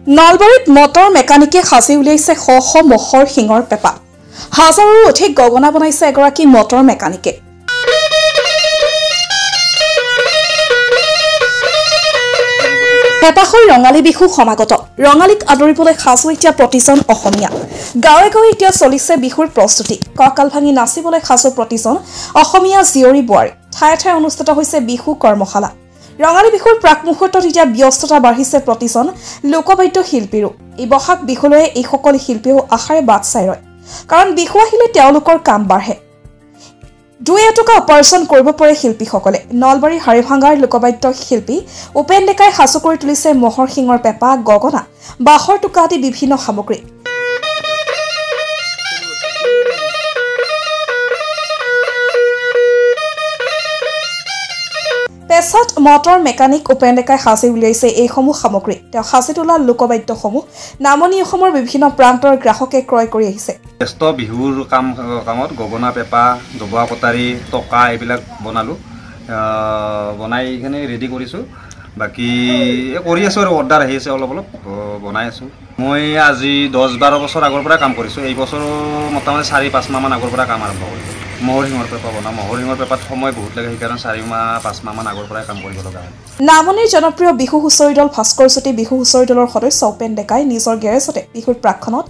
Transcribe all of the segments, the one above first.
নলবাৰীত মটৰ মেকানিকে সাজি উলিয়াইছে শ শ মহৰ শিঙৰ পেপা। হাজাৰৰো অধিক গগনা বনাইছে এগৰাকী মটৰ মেকানিকে। পেপাহৰ ৰঙালী বিহু সমাগত। ৰঙালীক আদৰিবলৈ সাজু এতিয়া প্ৰতিজন অসমীয়া। গাঁৱে গাঁৱে এতিয়া চলিছে বিহুৰ প্ৰস্তুতি। কঁকাল ভাঙি নাচিবলৈ সাজু প্ৰতিজন অসমীয়া জীয়ৰী বোৱাৰী। ঠায়ে ঠায়ে অনুষ্ঠিত হৈছে বিহু কৰ্মশালা। ৰঙালী বিহুৰ প্ৰাক মুহূৰ্তত এতিয়া ব্যস্ততা বাঢ়িছে প্ৰতিজন লোকবাদ্য শিল্পীৰো। এই বহাগ বিহুলৈ এইসকল শিল্পীও আশাৰে বাট চাই ৰয়, কাৰণ বিহু আহিলে তেওঁলোকৰ কাম বাঢ়ে। দুই এটকা উপাৰ্জন কৰিব পাৰে শিল্পীসকলে। নলবাৰীৰ হাৰিভাঙাৰ লোকবাদ্য শিল্পী উপেন ডেকাই সাজু কৰি তুলিছে মহৰ শিঙৰ পেপা, গগনা, বাঁহৰ টোকা আদি বিভিন্ন সামগ্ৰী। পেছাত মটৰ মেকানিক উপেন ডেকাই সাজি উলিয়াইছে এইসমূহ সামগ্ৰী। তেওঁ সাজি তোলা লোকবাদ্যসমূহ নামনি অসমৰ বিভিন্ন প্ৰান্তৰ গ্ৰাহকে ক্ৰয় কৰি আহিছে। ব্যস্ত বিহুৰ কামত গগনা, পেপা, ডবোৱা কটাৰী, টকা এইবিলাক বনালোঁ। বনাই এইখিনি ৰেডি কৰিছোঁ। বাকী কৰি আছোঁ আৰু অৰ্ডাৰ আহি আছে, অলপ অলপ বনাই আছোঁ। মই আজি 10-12 বছৰ আগৰ পৰা কাম কৰিছোঁ। এই বছৰো মোটামুটি 4-5 মাহমান আগৰ পৰা কাম আৰম্ভ কৰিছোঁ। মহৰ শিঙৰ পেপা বনাওঁ। মহৰ শিঙৰ পেপাত সময় বহুত লাগে, সেইকাৰণে 4-5 মাহমান আগৰ পৰাই কাম কৰিব লগা হয়। নামনিৰ জনপ্ৰিয় বিহু হুঁচৰি দল ভাস্কৰজ্যোতি বিহু হুঁচৰি দলৰ সদস্য উপেন ডেকাই নিজৰ গেৰেজতে বিহুৰ প্ৰাকখনত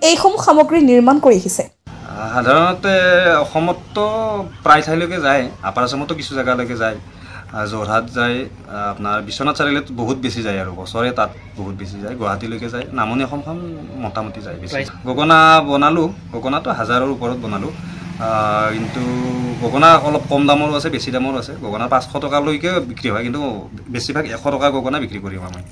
এইসমূহ সামগ্ৰী নিৰ্মাণ কৰি আহিছে। সাধাৰণতে অসমততো প্ৰায় ঠাইলৈকে যায়, আপাৰ আছামতো কিছু জেগালৈকে যায়, যোৰহাট যায়, আপোনাৰ বিশ্বনাথ চাৰিআলিত বহুত বেছি যায় আৰু বছৰে তাত বহুত বেছি যায়, গুৱাহাটীলৈকে যায়, নামনি অসমখন মোটামুটি যায় বেছি। গগনা বনালোঁ, গগনাটো 1000ৰ ওপৰত বনালোঁ। কিন্তু গগনা অলপ কম দামৰো আছে, বেছি দামৰো আছে। গগনা 500 টকালৈকে বিক্ৰী হয়, কিন্তু বেছিভাগ 100 টকা গগনা বিক্ৰী কৰিম আমি।